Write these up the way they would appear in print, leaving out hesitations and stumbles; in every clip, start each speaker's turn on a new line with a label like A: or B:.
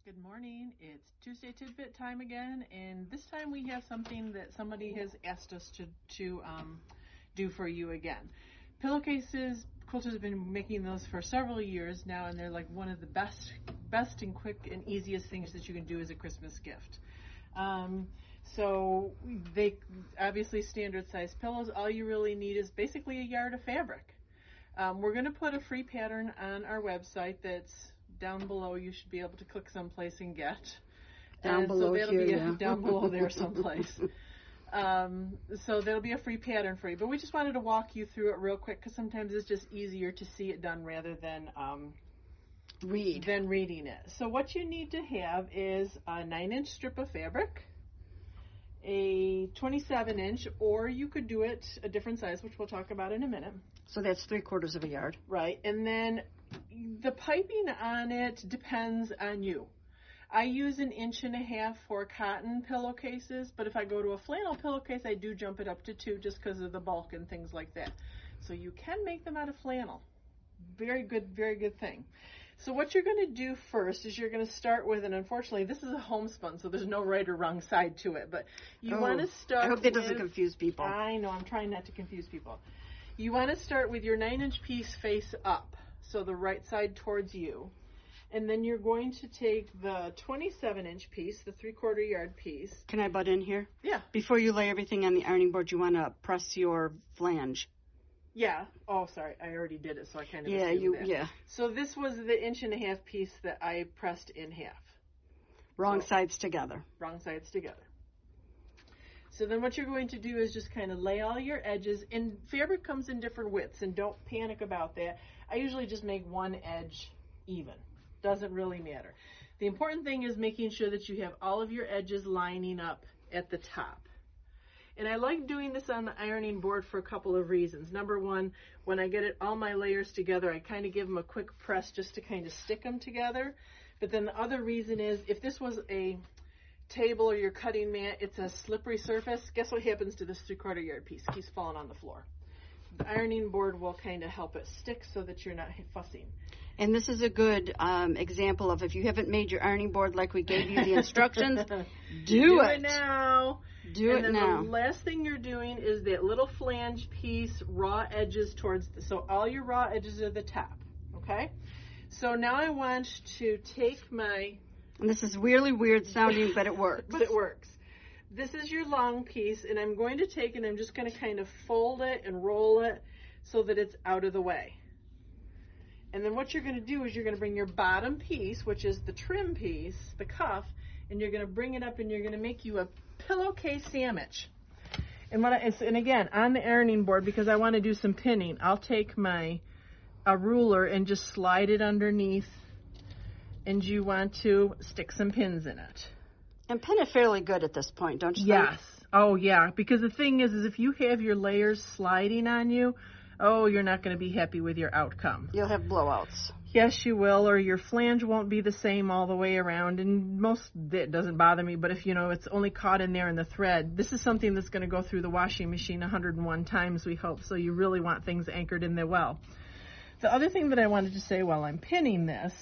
A: Good morning. It's Tuesday Tidbit time again, and this time we have something that somebody has asked us to do for you again. Pillowcases, quilters have been making those for several years now, and they're like one of the best and quick and easiest things that you can do as a Christmas gift. So they obviously standard size pillows. All you really need is basically a yard of fabric. We're going to put a free pattern on our website that's down below. You should be able to click someplace and get.
B: Down below
A: so
B: here, yeah.
A: Down below there someplace. So there'll be a free pattern for you. But we just wanted to walk you through it real quick because sometimes it's just easier to see it done rather than reading it. So what you need to have is a 9-inch strip of fabric, a 27-inch, or you could do it a different size, which we'll talk about in a minute.
B: So that's 3/4 of a yard.
A: Right, and then the piping on it depends on you. I use 1.5 inches for cotton pillowcases, but if I go to a flannel pillowcase, I do jump it up to 2 just because of the bulk and things like that. So you can make them out of flannel. Very good thing. So what you're going to do first is you're going to start with, and unfortunately this is a homespun, so there's no right or wrong side to it, but you want to start.
B: I hope that doesn't confuse people.
A: I know, I'm trying not to confuse people. You want to start with your 9-inch piece face up, so the right side towards you. And then you're going to take the 27-inch piece, the 3/4 yard piece.
B: Can I butt in here?
A: Yeah.
B: Before you lay everything on the ironing board, you want to press your flange.
A: Yeah. Oh, sorry. I already did it, so I kind of assumed that.
B: Yeah.
A: So this was the 1.5 inch piece that I pressed in half.
B: Wrong sides together.
A: Wrong sides together. So then what you're going to do is just kind of lay all your edges, and fabric comes in different widths, and don't panic about that. I usually just make one edge even. Doesn't really matter. The important thing is making sure that you have all of your edges lining up at the top. And I like doing this on the ironing board for a couple of reasons. Number one, when I get all my layers together, I kind of give them a quick press just to kind of stick them together. But then the other reason is if this was a table or your cutting mat, it's a slippery surface. Guess what happens to this 3/4 yard piece? It keeps falling on the floor. The ironing board will kind of help it stick so that you're not fussing.
B: And this is a good example of if you haven't made your ironing board like we gave you the instructions, do it
A: now.
B: Do it now.
A: And then the last thing you're doing is that little flange piece, raw edges towards, so all your raw edges are the top, okay? So now I want to take my...
B: And this is really weird sounding, but it works.
A: But it works. This is your long piece, and I'm going to take and I'm just going to kind of fold it and roll it so that it's out of the way. And then what you're going to do is you're going to bring your bottom piece, which is the trim piece, the cuff, and you're going to bring it up and you're going to make you a pillowcase sandwich. And again, on the ironing board, because I want to do some pinning, I'll take a ruler and just slide it underneath, and you want to stick some pins in it.
B: And pin it fairly good at this point, don't you
A: think?
B: Yes.
A: Oh, yeah. Because the thing is if you have your layers sliding on you, you're not going to be happy with your outcome.
B: You'll have blowouts.
A: Yes, you will, or your flange won't be the same all the way around. And it doesn't bother me, but if, it's only caught in there in the thread, this is something that's going to go through the washing machine 101 times, we hope. So you really want things anchored in there well. The other thing that I wanted to say while I'm pinning this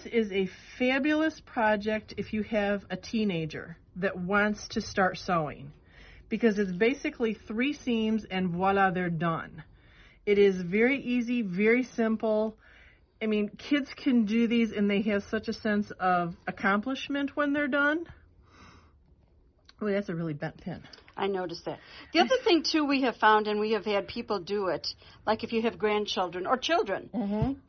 A: is a fabulous project if you have a teenager that wants to start sewing, because it's basically 3 seams and voila, they're done. It is very easy, very simple. I mean, kids can do these and they have such a sense of accomplishment when they're done. Oh, that's a really bent pin.
B: I noticed that. The other thing, too, we have found, and we have had people do it, like if you have grandchildren or children,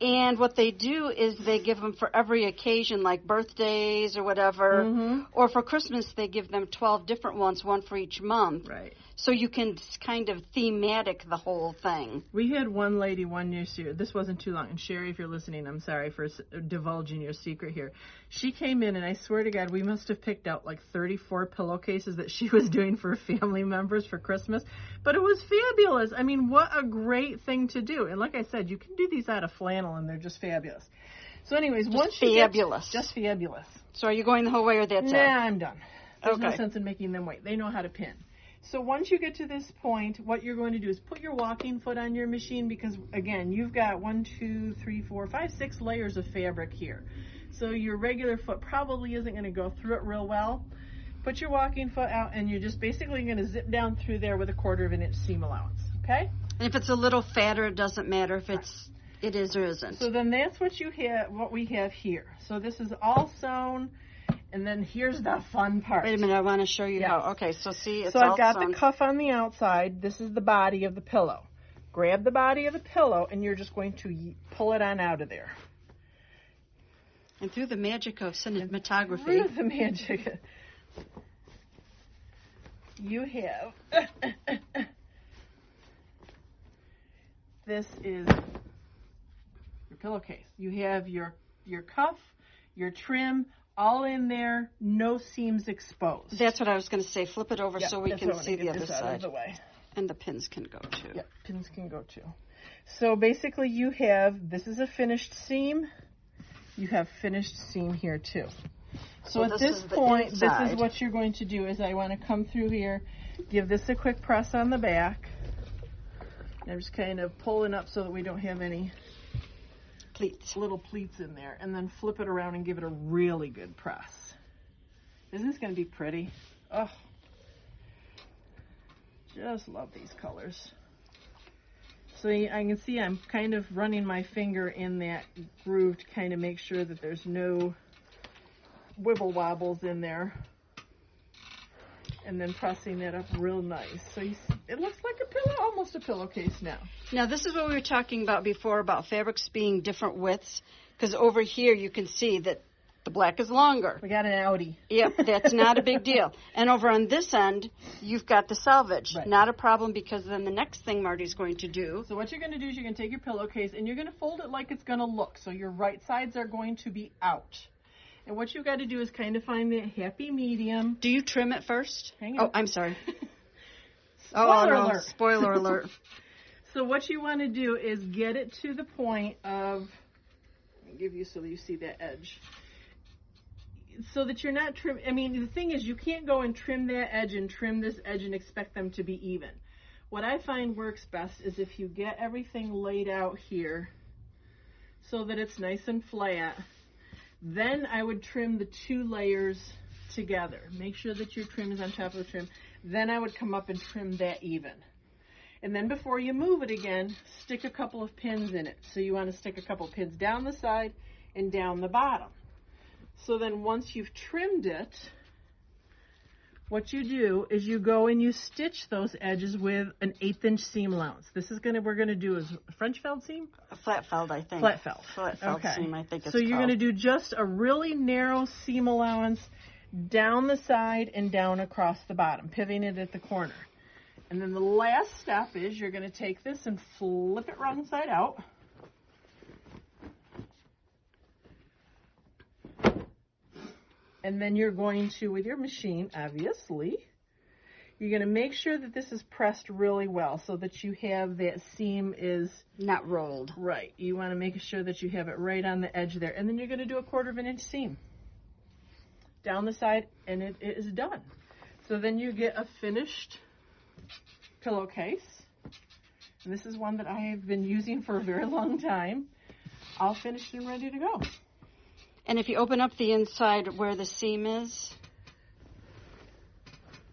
B: and what they do is they give them for every occasion, like birthdays or whatever, or for Christmas they give them 12 different ones, one for each month.
A: Right.
B: So you can kind of thematic the whole thing.
A: We had one lady one year, this wasn't too long, and Sherry, if you're listening, I'm sorry for divulging your secret here. She came in, and I swear to God, we must have picked out like 34 pillowcases that she was doing for family members for Christmas, but it was fabulous. I mean, what a great thing to do. And like I said, you can do these out of flannel, and they're just fabulous. So anyways,
B: just fabulous.
A: Just fabulous.
B: So are you going the whole way, or that's it?
A: Nah, I'm done. There's no sense in making them wait. They know how to pin. So once you get to this point, what you're going to do is put your walking foot on your machine, because again, you've got 1, 2, 3, 4, 5, 6 layers of fabric here. So your regular foot probably isn't going to go through it real well. Put your walking foot out, and you're just basically going to zip down through there with a 1/4 inch seam allowance, okay?
B: And if it's a little fatter, it doesn't matter if it is or isn't.
A: So then that's what we have here. So this is all sewn, and then here's the fun part.
B: Wait a minute, I want to show you
A: Yes.
B: how. Okay, so see, it's
A: so
B: all
A: I've got
B: sewn.
A: the cuff on the outside. This is the body of the pillow. Grab the body of the pillow, and you're just going to pull it on out of there.
B: And through the magic of cinematography.
A: Through the magic. You have this is your pillowcase. You have your cuff, your trim, all in there, no seams exposed.
B: That's what I was going to say. Flip it over so we can see the other
A: Out of
B: side.
A: the way.
B: And the pins can go too.
A: Yeah, pins can go too. So basically you have, this is a finished seam. You have finished seam here too. So at this point, this is what you're going to do is I want to come through here, give this a quick press on the back. I'm just kind of pulling up so that we don't have any little pleats in there. And then flip it around and give it a really good press. Isn't this going to be pretty? Oh, just love these colors. So I can see I'm kind of running my finger in that groove to kind of make sure that there's no wibble wobbles in there. And then pressing that up real nice. So you see, it looks like a pillow, almost a pillowcase now.
B: Now this is what we were talking about before about fabrics being different widths. Because over here you can see that the black is longer.
A: We got an outie.
B: Yep, that's not a big deal. And over on this end, you've got the selvage.
A: Right.
B: Not a problem because then the next thing Marty's going to do.
A: So what you're going to do is you're going to take your pillowcase and you're going to fold it like it's going to look. So your right sides are going to be out. And what you've got to do is kind of find that happy medium.
B: Do you trim it first?
A: Hang on.
B: Oh, I'm sorry.
A: Spoiler alert.
B: Spoiler alert.
A: So what you want to do is get it to the point of, let me give you so that you see that edge. So that you're not trim. I mean, the thing is, you can't go and trim that edge and trim this edge and expect them to be even. What I find works best is if you get everything laid out here so that it's nice and flat, then I would trim the 2 layers together. Make sure that your trim is on top of the trim. Then I would come up and trim that even. And then before you move it again, stick a couple of pins in it. So you want to stick a couple of pins down the side and down the bottom. So then once you've trimmed it, what you do is you go and you stitch those edges with an 1/8 inch seam allowance. This is we're gonna do is a French felt seam?
B: A flat felt, I think.
A: Flat felt.
B: Flat felt seam, I think it's
A: So you're
B: called.
A: gonna do just a really narrow seam allowance down the side and down across the bottom, pivoting it at the corner. And then the last step is you're gonna take this and flip it wrong side out. And then you're going to, with your machine, obviously, you're going to make sure that this is pressed really well so that you have that seam is
B: not rolled.
A: Right. You want to make sure that you have it right on the edge there. And then you're going to do a 1/4 inch seam down the side, and it is done. So then you get a finished pillowcase. And this is one that I have been using for a very long time. All finished and ready to go.
B: And if you open up the inside where the seam is.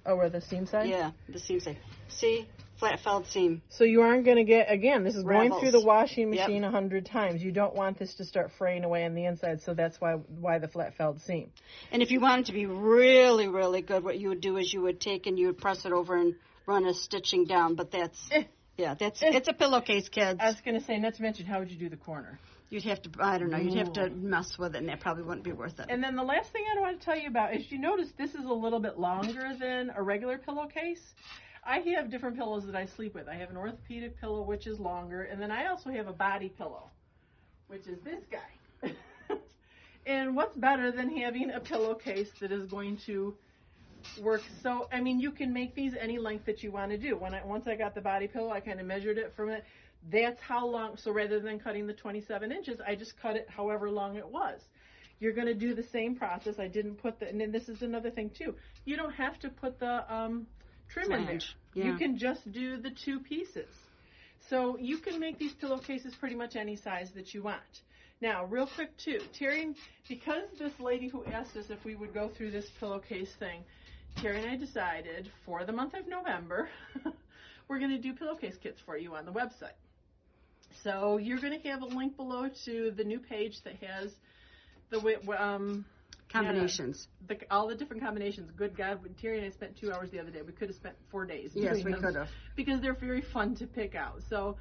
A: Oh, where the seam side?
B: Yeah, the seam side. See? Flat felt seam.
A: So you aren't going to get, again, this is
B: Ravels.
A: going through the washing machine
B: Yep.
A: 100 times. You don't want this to start fraying away on the inside, so that's why the flat felt seam.
B: And if you want it to be really, really good, what you would do is you would take and you would press it over and run a stitching down. But that's, it's a pillowcase, kids.
A: I was going to say, not to mention, how would you do the corner?
B: You'd have to, I don't know, you'd have to mess with it, and that probably wouldn't be worth it.
A: And then the last thing I want to tell you about is you notice this is a little bit longer than a regular pillowcase. I have different pillows that I sleep with. I have an orthopedic pillow, which is longer, and then I also have a body pillow, which is this guy. And what's better than having a pillowcase that is going to work? So, I mean, you can make these any length that you want to do. Once I got the body pillow, I kind of measured it from it. That's how long, so rather than cutting the 27 inches, I just cut it however long it was. You're going to do the same process. I didn't put and then this is another thing too. You don't have to put the trim in there.
B: Yeah.
A: You can just do the 2 pieces. So you can make these pillowcases pretty much any size that you want. Now, real quick too, Teri, because this lady who asked us if we would go through this pillowcase thing, Teri and I decided for the month of November, we're going to do pillowcase kits for you on the website. So you're going to have a link below to the new page that has the
B: combinations.
A: All the different combinations. Good God, Teri and I spent 2 hours the other day. We could have spent 4 days.
B: Yes, we could have.
A: Because they're very fun to pick out. So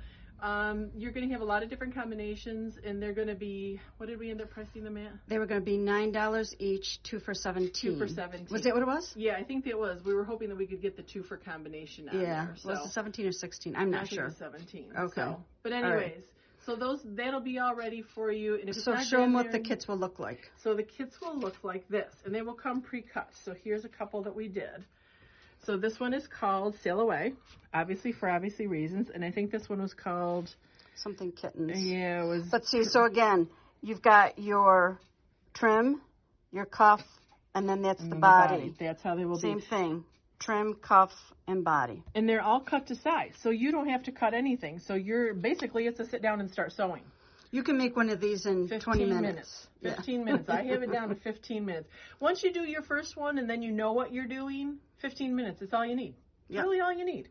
A: you're going to have a lot of different combinations, and they're going to be, what did we end up pricing them at?
B: They were going to be $9 each, 2 for $17.
A: 2 for $17.
B: Was that what it was?
A: Yeah, I think that was. We were hoping that we could get the 2 for combination on there. So.
B: Was it 17 or 16? I'm not sure.
A: I think it was 17.
B: Okay.
A: So. But anyways, so that'll be all ready for you. And if it's not
B: show them what the kits will look like.
A: So the kits will look like this, and they will come pre-cut. So here's a couple that we did. So this one is called Sail Away, obviously for obviously reasons, and I think this one was called
B: something kittens.
A: Yeah, it was.
B: But see, so again, you've got your trim, your cuff, and then that's the body.
A: That's how they will be.
B: Same thing. Trim, cuff, and body.
A: And they're all cut to size, so you don't have to cut anything. So you're basically, it's a sit down and start sewing.
B: You can make one of these in 20
A: minutes. 15 minutes. I have it down to 15 minutes. Once you do your first one and then you know what you're doing, 15 minutes. It's all you need. It's really all you need.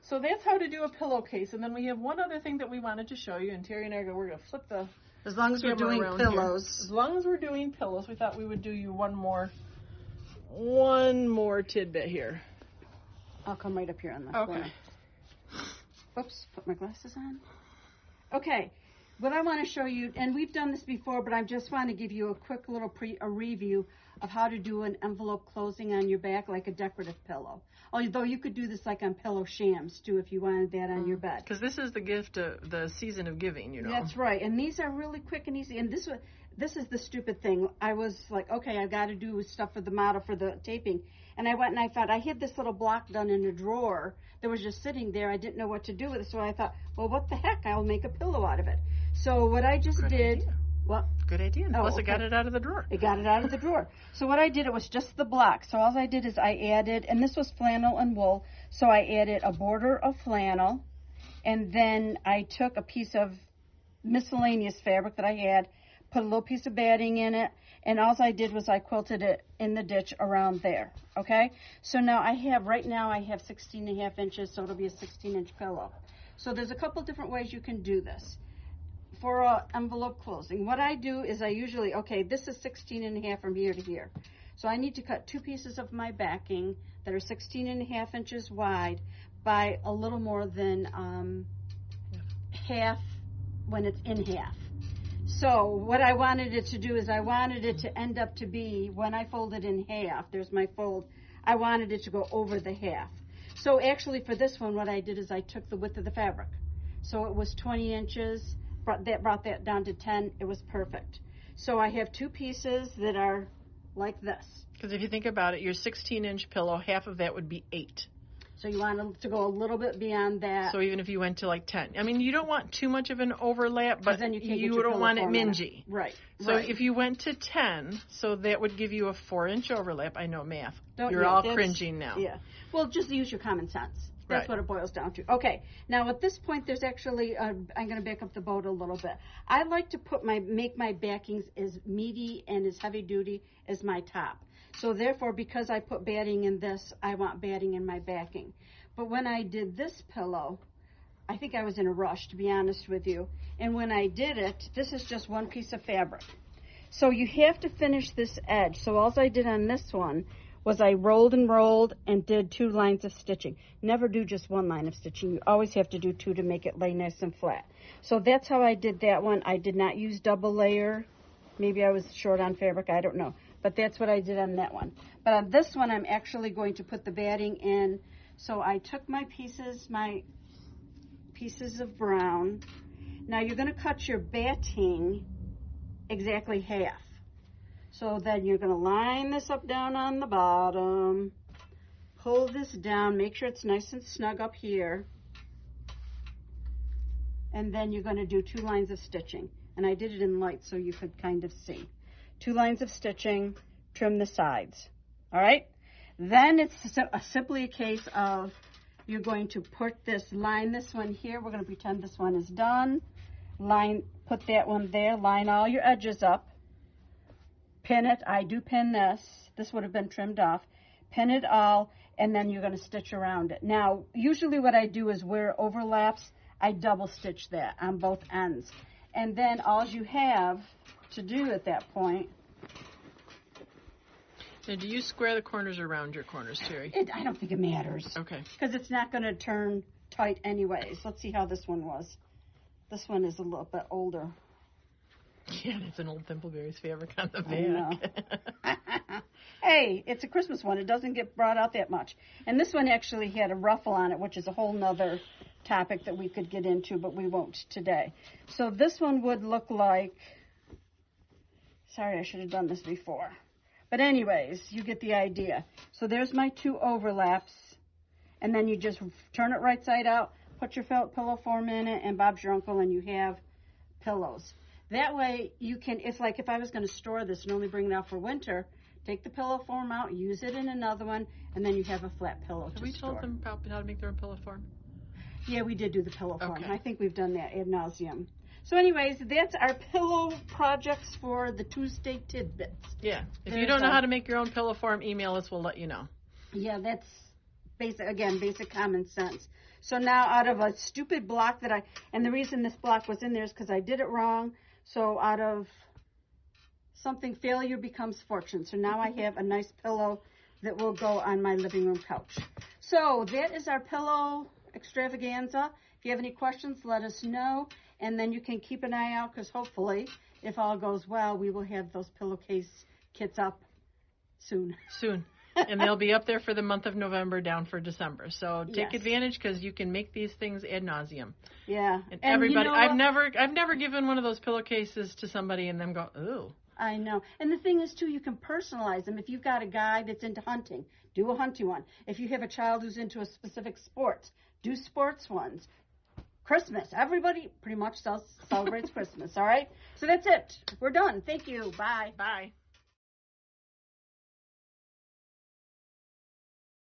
A: So that's how to do a pillowcase. And then we have one other thing that we wanted to show you. And Teri and I we're going to flip the
B: As long as we're doing pillows.
A: Here. As long as we're doing pillows, we thought we would do you one more tidbit here.
B: I'll come right up here on the
A: Okay.
B: Oops, put my glasses on. Okay. What I want to show you, and we've done this before, but I just want to give you a quick little review of how to do an envelope closing on your back like a decorative pillow. Although you could do this like on pillow shams too if you wanted that on your bed.
A: Because this is the gift of the season of giving, you know.
B: That's right, and these are really quick and easy. And this is the stupid thing. I was like, okay, I've got to do stuff for the model for the taping, and I went and I thought I had this little block done in a drawer that was just sitting there. I didn't know what to do with it, so I thought, well, what the heck? I'll make a pillow out of it. So what I just did. What?
A: Good idea. Plus, it got it out of the drawer.
B: It got it out of the drawer. So what I did, it was just the block. So all I did is I added, and this was flannel and wool, so I added a border of flannel, and then I took a piece of miscellaneous fabric that I had, put a little piece of batting in it, and all I did was I quilted it in the ditch around there, okay? So now I have 16 and a half inches, so it'll be a 16-inch pillow. So there's a couple different ways you can do this. For an envelope closing, what I do is I usually, this is 16 and a half from here to here. So I need to cut 2 pieces of my backing that are 16 and a half inches wide by a little more than half when it's in half. So what I wanted it to do is I wanted it to end up to be, when I fold it in half, there's my fold, I wanted it to go over the half. So actually for this one, what I did is I took the width of the fabric. So it was 20 inches. Brought that down to 10. It was perfect. So I have 2 pieces that are like this.
A: Because if you think about it, your 16-inch pillow, half of that would be 8.
B: So you want to go a little bit beyond that.
A: So even if you went to like 10. I mean, you don't want too much of an overlap, but
B: then
A: you don't want it mingy.
B: Right.
A: So if you went to 10, so that would give you a 4-inch overlap. I know math. You're all cringing now.
B: Yeah. Well, just use your common sense. That's what it boils down to. Okay, now at this point, there's actually, I'm going to back up the boat a little bit. I like to make my backings as meaty and as heavy duty as my top. So therefore, because I put batting in this, I want batting in my backing. But when I did this pillow, I think I was in a rush, to be honest with you. And when I did it, this is just one piece of fabric. So you have to finish this edge. So all I did on this one was I rolled and did 2 lines of stitching. Never do just 1 line of stitching. You always have to do 2 to make it lay nice and flat. So that's how I did that one. I did not use double layer. Maybe I was short on fabric. I don't know. But that's what I did on that one. But on this one, I'm actually going to put the batting in. So I took my pieces of brown. Now you're going to cut your batting exactly half. So then you're going to line this up down on the bottom, pull this down, make sure it's nice and snug up here, and then you're going to do 2 lines of stitching. And I did it in light so you could kind of see. 2 lines of stitching, trim the sides. All right? Then it's simply a case of you're going to line this one here. We're going to pretend this one is done. put that one there. Line all your edges up. Pin it. I do pin this. This would have been trimmed off. Pin it all, and then you're going to stitch around it. Now, usually what I do is where it overlaps, I double stitch that on both ends. And then all you have to do at that point.
A: Now, do you square the corners around your corners, Terry?
B: I don't think it matters.
A: Okay.
B: Because it's not going to turn tight anyways. Let's see how this one was. This one is a little bit older.
A: Yeah, that's an old Thimbleberry's fabric on the back.
B: Hey, it's a Christmas one. It doesn't get brought out that much. And this one actually had a ruffle on it, which is a whole nother topic that we could get into, but we won't today. So this one would look like, sorry, I should have done this before. But anyways, you get the idea. So there's my two overlaps. And then you just turn it right side out, put your felt pillow form in it, and Bob's your uncle, and you have pillows. That way, you can, it's like if I was going to store this and only bring it out for winter, take the pillow form out, use it in another one, and then you have a flat pillow to store.
A: Have we told them about how to make their own pillow form?
B: Yeah, we did do the pillow form.
A: Okay.
B: I think we've done that ad nauseum. So anyways, that's our pillow projects for the Tuesday Tidbits.
A: Yeah. If you don't know how to make your own pillow form, email us. We'll let you know.
B: Yeah, that's basic common sense. So now out of a stupid block and the reason this block was in there is because I did it wrong. So out of something, failure becomes fortune. So now I have a nice pillow that will go on my living room couch. So that is our pillow extravaganza. If you have any questions, let us know. And then you can keep an eye out because hopefully, if all goes well, we will have those pillowcase kits up soon.
A: And they'll be up there for the month of November, down for December. So take
B: Yes.
A: advantage because you can make these things ad nauseum.
B: Yeah.
A: And everybody,
B: you know
A: I've never given one of those pillowcases to somebody and them go, ooh.
B: I know. And the thing is, too, you can personalize them. If you've got a guy that's into hunting, do a hunting one. If you have a child who's into a specific sport, do sports ones. Christmas. Everybody pretty much celebrates Christmas, all right? So that's it. We're done. Thank you. Bye.
A: Bye.